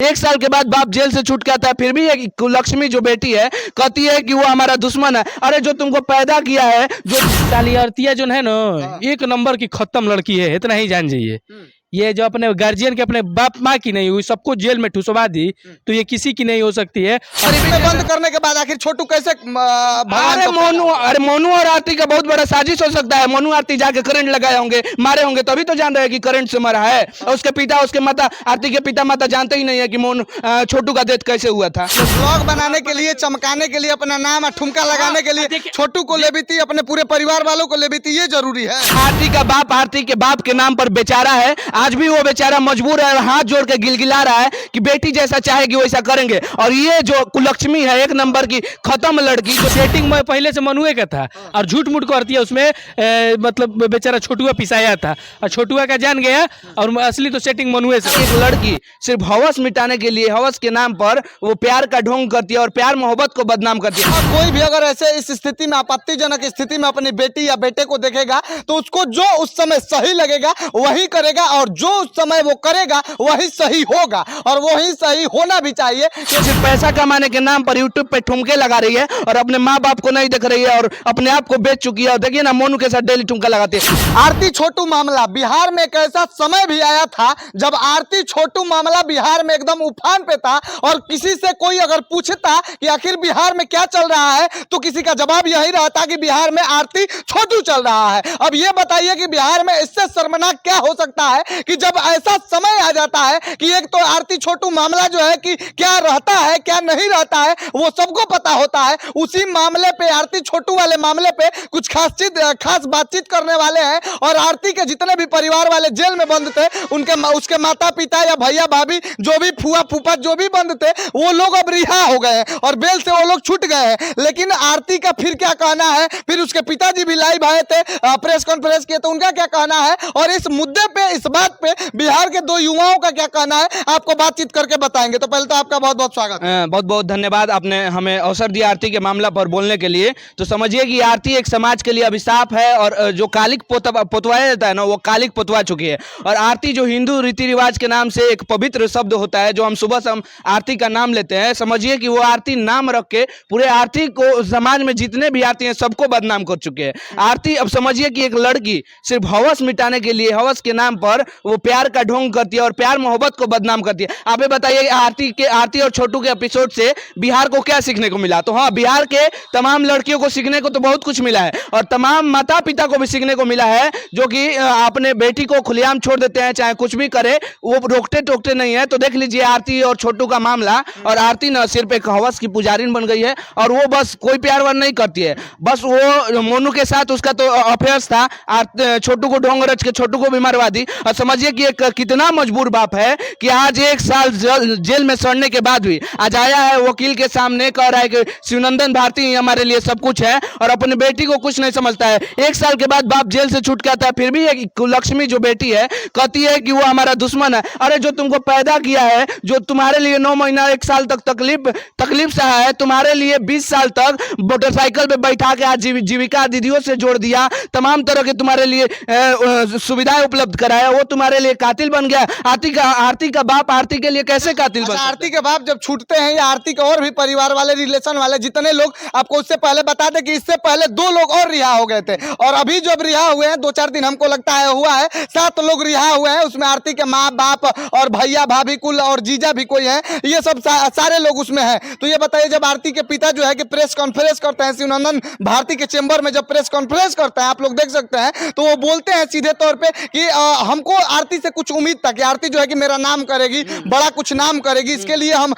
1 साल के बाद बाप जेल से छूट के आता है, फिर भी एक कुलक्ष्मी जो बेटी है कहती है कि वो हमारा दुश्मन है। अरे जो तुमको पैदा किया है, जो साली आरतिया जो है ना, एक नंबर की खत्म लड़की है, इतना ही जान जाइए। ये जो अपने गार्जियन के अपने बाप माँ की नहीं हुई, सबको जेल में ठुसवा दी, तो ये किसी की नहीं हो सकती है। इसमें बंद करने के बाद आखिर छोटू कैसे अरे मोनू और आरती का बहुत बड़ा साजिश हो सकता है। मोनू आरती जाके करंट लगाए होंगे, मारे होंगे, तभी तो जान रहे हैं कि करंट से मरा है। और उसके पिता, उसके माता, आरती के पिता माता जानते ही नहीं है कि मोनू छोटू का डेथ कैसे हुआ था। ब्लॉग बनाने के लिए, चमकाने के लिए, अपना नाम ठुमका लगाने के लिए छोटू को ले भी थी, अपने पूरे परिवार वालों को ले भी थी, ये जरूरी है। आरती का बाप आरती के बाप के नाम पर बेचारा है। आज भी वो बेचारा मजबूर है और हाथ जोड़ के गिलगिला रहा है कि बेटी जैसा चाहेगी वैसा करेंगे। और ये जो कुलक्ष्मी है, एक नंबर की खत्म लड़की, जो सेटिंग में पहले से मनुए का था और झूठ मूठ करती है उसमें, मतलब बेचारा छोटुआ पिसाया था और छोटुआ का जान गया, और असली तो सेटिंग मनुए से। एक लड़की सिर्फ हवस मिटाने के लिए, हवस के नाम पर वो प्यार का ढोंग करती है और प्यार मोहब्बत को बदनाम करती है। कोई भी अगर ऐसे इस स्थिति में, आपत्तिजनक स्थिति में अपनी बेटी या बेटे को देखेगा तो उसको जो उस समय सही लगेगा वही करेगा, और जो उस समय वो करेगा वही सही होगा, और वही सही होना भी चाहिए। सिर्फ पैसा कमाने के नाम पर यूट्यूब पे ठुमके लगा रही है और अपने माँ बाप को नहीं देख रही है और अपने आप को बेच चुकी है। और देखिए ना, मोनू के साथ डेली ठुमका लगाती है। आरती छोटू मामला बिहार में एक ऐसा समय भी आया था जब आरती छोटू मामला बिहार में एकदम उफान पे था, और किसी से कोई अगर पूछता कि आखिर बिहार में क्या चल रहा है तो किसी का जवाब यही रहता कि बिहार में आरती छोटू चल रहा है। अब ये बताइए कि बिहार में इससे शर्मनाक क्या हो सकता है कि जब ऐसा समय आ जाता है कि एक तो आरती छोटू मामला जो है कि क्या रहता है क्या नहीं रहता है वो सबको पता होता है, उसी मामले पे, आरती छोटू वाले मामले पे कुछ खास बातचीत करने वाले हैं। और आरती के जितने भी परिवार वाले जेल में बंद थे, उसके माता पिता या भैया भाभी, जो भी फुआ फूफा जो भी बंद थे, वो लोग अब रिहा हो गए हैं और बेल से वो लोग छूट गए हैं। लेकिन आरती का फिर क्या कहना है, फिर उसके पिताजी भी लाइव आए थे, प्रेस कॉन्फ्रेंस किए, तो उनका क्या कहना है, और इस मुद्दे पे, इस बात पे बिहार के दो युवाओं का क्या कहना है, आपको बातचीत करके बताएंगे। तो पहले तो आपका बहुत बहुत स्वागत। बहुत बहुत धन्यवाद, आपने हमें अवसर दिया आरती के मामला पर बोलने के लिए। तो समझिए कि आरती एक समाज के लिए अभिशाप है, और जो कालिक पोतवाया जाता है ना, वो कालिक पोतवा चुकी है। और आरती जो हिंदू रीति रिवाज के नाम से एक पवित्र शब्द होता है, जो हम सुबह से हम आरती का नाम लेते हैं, समझिए कि वो आरती नाम रख के पूरे आरती को, समाज में जितने भी आरती हैं सबको बदनाम कर चुके हैं। आरती, अब समझिए कि एक लड़की सिर्फ हवस मिटाने के लिए, हवस के नाम पर वो प्यार का ढोंग करती है और प्यार मोहब्बत को बदनाम करती है। आप बताइए आरती और छोटू के एपिसोड से बिहार को क्या सीखने को मिला? तो हाँ, बिहार के तमाम लड़कियों को सीखने को तो बहुत कुछ मिला है, और तमाम माता पिता को भी सीखने को मिला है, जो कि अपने बेटी को खुलेआम छोड़ देते हैं, चाहे कुछ भी करे, वो रोकते टोकते नहीं है। तो देख लीजिए आरती और छोटू का मामला, और आरती न सिर्फ एक हवस की पुजारिन बन गई है, और वो बस कोई प्यार वार नहीं करती है, बस वो मोनू के साथ उसका तो अफेयर्स था, छोटू को ढोंग रच के छोटू को भी मरवा दी। और समझिए कि एक कितना मजबूर बाप है कि आज 1 साल जेल में सड़ने के बाद भी आज आया है वकील के सामने, कह रहा है कि शिवनंदन भारती ही हमारे लिए सब कुछ है, और अपनी बेटी को कुछ नहीं समझता है। 1 साल के बाद बाप जेल से छूट के आता है, फिर भी एक कुलक्ष्मी जो बेटी है कहती है कि वो हमारा दुश्मन है। अरे जो तुमको पैदा किया है, जो तुम्हारे लिए 9 महीना 1 साल तक तकलीफ सहा है, तुम्हारे लिए 20 साल तक मोटरसाइकिल पे बैठा के आज जीविका दीदियों से जोड़ दिया, तमाम तरह के तुम्हारे लिए सुविधाएं उपलब्ध कराया, वो तुम्हारे लिए कातिल बन गया। आरती का बाप आरती के लिए कैसे कातिल बन? आरती के बाप जब छूटते हैं, या आरती के और भी परिवार वाले, रिलेशन वाले जितने लोग, आपको उससे पहले बता दें कि इससे पहले 2 लोग और रिहा हो गए थे, और अभी जब रिहा हुए हैं 2-4 दिन हमको लगता है हुआ है, 7 लोग रिहा हुए हैं। उसमें आरती के माँ बाप और भैया भाभी कुल और जीजा भी कोई है, ये सब सारे लोग उसमें हैं। तो ये बताइए, जब आरती के पिता जो है कि प्रेस कॉन्फ्रेंस करते हैं शिवनंदन भारती के चेंबर में, जब प्रेस कॉन्फ्रेंस करते हैं, आप लोग देख सकते हैं, तो वो बोलते हैं सीधे तौर पे कि हमको आरती से कुछ उम्मीद था कि आरती जो है कि मेरा नाम करेगी, बड़ा कुछ नाम करेगी, इसके लिए हम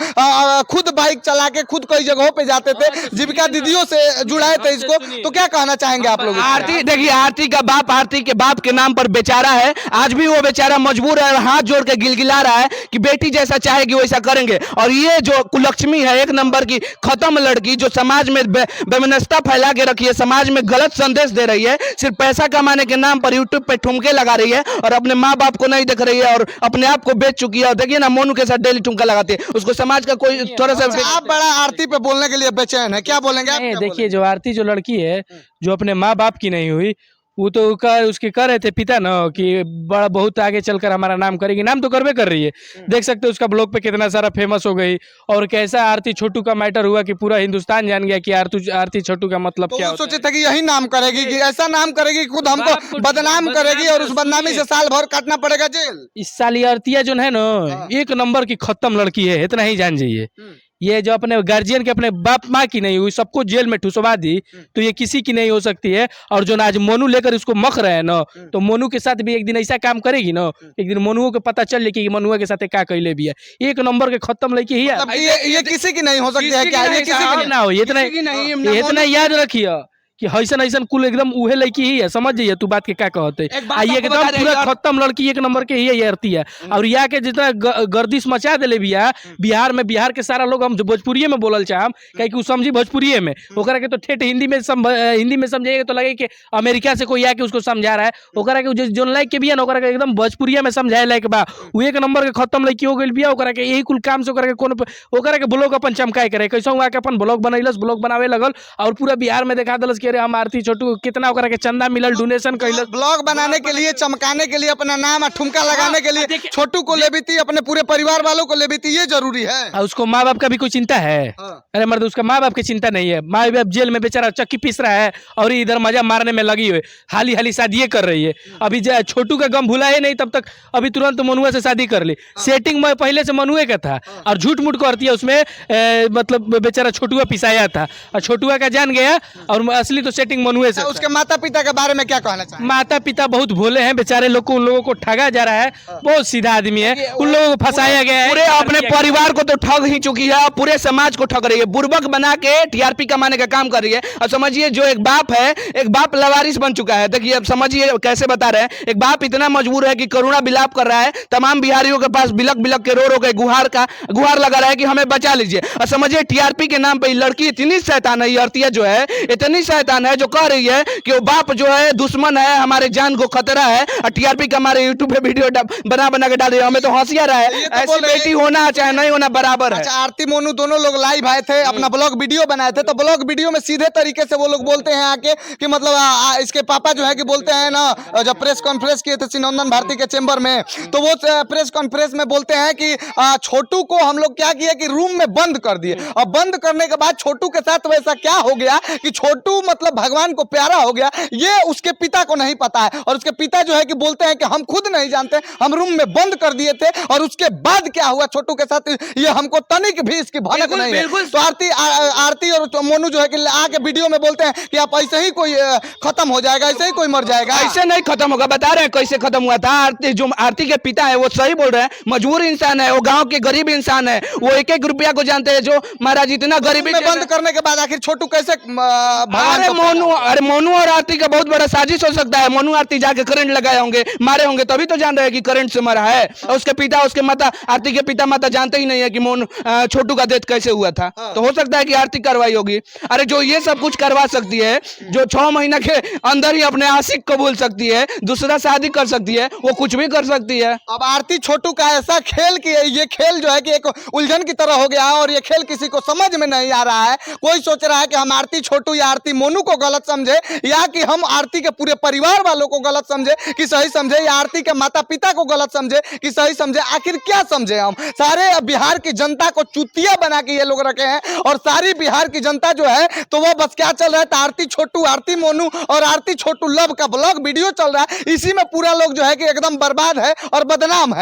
खुद बाइक चला के खुद कई जगहों पे जाते थे, जीविका दीदियों से जुड़ाए थे इसको। तो क्या कहना चाहेंगे आप लोग? आरती, देखिए आरती का बाप आरती के बाप के नाम पर बेचारा है। आज भी वो बेचारा मजबूर है और हाथ जोड़ के गिलगिला रहा है कि बेटी जैसा चाहेगी वैसा करेंगे। और ये जो कुलक्ष्मी है, एक नंबर की खत्म लड़की, जो समाज में बेमनस्ता फैला के रखी है, समाज में गलत संदेश दे रही है, सिर्फ पैसा कमाने के नाम पर यूट्यूब पे ठुमके लगा रही है, और अपने माँ बाप को नहीं देख रही है, और अपने आप को बेच चुकी है। और देखिए ना, मोनू के साथ डेली ठुमका लगाती है, उसको समाज का कोई थोड़ा सा। आप बड़ा आरती पे बोलने के लिए बेचैन है, क्या बोलेंगे आप? देखिए, जो आरती जो लड़की है, जो अपने माँ बाप की नहीं हुई, वो तो उसके कह रहे थे पिता ना कि बड़ा बहुत आगे चलकर हमारा नाम करेगी, नाम तो करवे कर रही है। देख सकते हो उसका ब्लॉग पे कितना सारा फेमस हो गई, और कैसा आरती छोटू का मैटर हुआ कि पूरा हिंदुस्तान जान गया कि आरती छोटू का मतलब तो क्या वो होता सोचे था कि यही नाम करेगी, कि ऐसा नाम करेगी कि खुद बाप हमको को बदनाम करेगी और उस बदनामी से साल भर काटना पड़ेगा जेल। है। इस साल ये आरतिया जो है ना, एक नंबर की खत्म लड़की है, इतना ही जान जाइए। ये जो अपने गार्जियन के अपने बाप माँ की नहीं हुई, सबको जेल में ठुसवा दी, तो ये किसी की नहीं हो सकती है। और जो ना आज मोनू लेकर इसको मख रहे हैं ना, तो मोनू के साथ भी एक दिन ऐसा काम करेगी ना, एक दिन मोनुओं को पता चल जाए कि मनुआ के साथ क्या कैले भी है। एक नंबर के खत्म लड़की ही है। मतलब ये किसी की नहीं हो सकती है क्या? ये किसी की ना हो, इतना याद रखिए कि हईसन हईसन कुल एकदम उहे लड़की ही है, समझ जाइए तू बात के क्या कहते एकदम पूरा खत्म लड़की एक नंबर के ही है, ये आरती है। और यहाँ के जितना गर्दिश मचा दिले बिया बिहार में, बिहार के सारा लोग हम भोजपुरी में बोलल चाहम, कहीं कि समझी भोजपुरी में, ओकरा के तो ठेठ हिंदी में समझेगा तो लगे कि अमेरिका से कोई आके उसको समझा रहा है। ओकरा के जो लाइक के बिया ना, ओकरा के एकदम भोजपुरिया में समझाए लायक बा, वो एक नंबर के खत्म लड़की हो गई बिया। ओकरा के यही कुल काम से ओकरा के कौन ओकरा के ब्लॉग अपन चमकाए करे, कैसा हुआ के अपन ब्लॉग बनैलस, ब्लॉग बनावे लगल और पूरा बिहार में दिखा दलस कि अरे हम आरती छोटू कितना ओकरा के चंदा मिलल, डोनेशन कैलस। ब्लॉग बनाने के लिए, चमकाने के लिए, अपना नाम ठुमका लगाने के लिए छोटू को ले भी थी, अपने पूरे परिवार वालों को ले भी थी, ये जरूरी है। और उसको माँ बाप का भी कोई चिंता है? अरे मर्द, उसका माँ बाप की चिंता नहीं है। माँ बाप जेल में बेचारा चक्की पीस रहा है और इधर मजा मारने में लगी हुई, हाली हाली शादी कर रही है। अभी छोटू का गम भुला है नहीं, तब तक अभी तुरंत मनुआ से शादी कर ली। सेटिंग में पहले से मनुए का था और झूठ मूठ करती है उसमें, मतलब बेचारा छोटुआ पिसाया था और छोटुआ का जान गया, और असली तो सेटिंग मनुए से। उसके माता पिता के बारे में क्या कहना चाहिए? माता पिता बहुत भोले हैं बेचारे लोग को, उन लोगों को ठगा जा रहा है, बहुत सीधा आदमी है, उन लोगों को फंसाया गया है। पूरे अपने परिवार को तो ठग ही चुकी है, पूरे समाज को ठग रही है, बुर्बक बना के टीआरपी कमाने का काम कर रही है। और समझिए जो एक बाप है, एक बाप लवारिस बन चुका है। देखिए अब समझिए कैसे बता रहे हैं, एक बाप इतना मजबूर है कि करुणा विलाप कर रहा है, तमाम बिहारियों के पास बिलक बिलक के रो के गुहार लगा रहा है कि हमें बचा लीजिए। और समझिए टीआरपी के नाम पे लड़की इतनी शैतान है, ये आरतिया जो है इतनी शैतान है, जो कह रही है कि वो बाप जो है दुश्मन है, हमारे जान को खतरा है, और टीआरपी का हमारे यूट्यूब पे वीडियो बना के डाल रही है। हमें तो हंसी आ रहा है, ऐसी बेटी होना चाहे नहीं होना बराबर है। अच्छा, आरती मोनू दोनों लोग लाइव आए थे, अपना ब्लॉग वीडियो बनाए थे, तो ब्लॉग वीडियो में सीधे तरीके से वो लोग बोलते हैं आके कि मतलब इसके पापा जो है कि बोलते हैं ना, जब प्रेस कॉन्फ्रेंस किए थे सिनंदन भारती के चेंबर में, तो वो प्रेस कॉन्फ्रेंस में बोलते हैं कि छोटू को हम लोग क्या किए कि रूम में बंद कर दिए, और बंद करने के बाद छोटू के साथ वैसा क्या हो गया कि छोटू मतलब भगवान को प्यारा हो गया, ये उसके पिता को नहीं पता है। और उसके पिता जो है कि बोलते हैं कि हम खुद नहीं जानते, हम रूम में बंद कर दिए थे, और उसके बाद क्या हुआ छोटू के साथ ये हमको तनिक भी इसकी भनक नहीं है। तो आरती और मोनू जो है कि आके वीडियो में बोलते हैं कि आप ऐसे ही कोई खत्म हो जाएगा, ऐसे ही कोई मर जाएगा। ऐसे नहीं खत्म होगा, बता रहे हैं कैसे खत्म हुआ था। आरती के पिता है वो सही बोल रहे हैं, मजबूर इंसान है, वो गांव के गरीब इंसान है, वो एक एक रुपया को जानते हैं। जो महाराज इतना गरीबी में बंद करने के बाद आखिर छोटू कैसे अरे मोनू और आरती का बहुत बड़ा साजिश हो सकता है। मोनू आरती जाके करंट लगाए होंगे, मारे होंगे, तभी तो जान रहे हैं कि करंट से मरा है। और उसके पिता, उसके माता, आरती के पिता माता जानते ही नहीं है कि मोनू छोटू का डेथ कैसे हुआ था। तो हो सकता है कि आरती कार्रवाई होगी। अरे जो ये सब कुछ करवा सकती है, जो 6 महीना के अंदर ही अपने आशिक को बोल सकती है, दूसरा शादी कर सकती है, वो कुछ भी कर सकती है। अब आरती छोटू का ऐसा खेल कि ये खेल जो है कि एक उलझन की तरह हो गया है, और ये खेल किसी को समझ में नहीं आ रहा है। कोई सोच रहा है कि हम आरती छोटू या आरती मोनू को गलत समझे, या कि हम आरती के पूरे परिवार वालों को गलत समझे कि सही समझे, या आरती के माता पिता को गलत समझे कि सही समझे। आखिर क्या समझे हम? सारे बिहार की जनता को चुतिया बना के ये लोग रखे हैं, और सारी बिहार की जनता जो है तो वो बस क्या चल रहा है, आरती छोटू, आरती मोनू और आरती छोटू लव का ब्लॉग वीडियो चल रहा है। इसी में पूरा लोग जो है कि एकदम बर्बाद है और बदनाम है।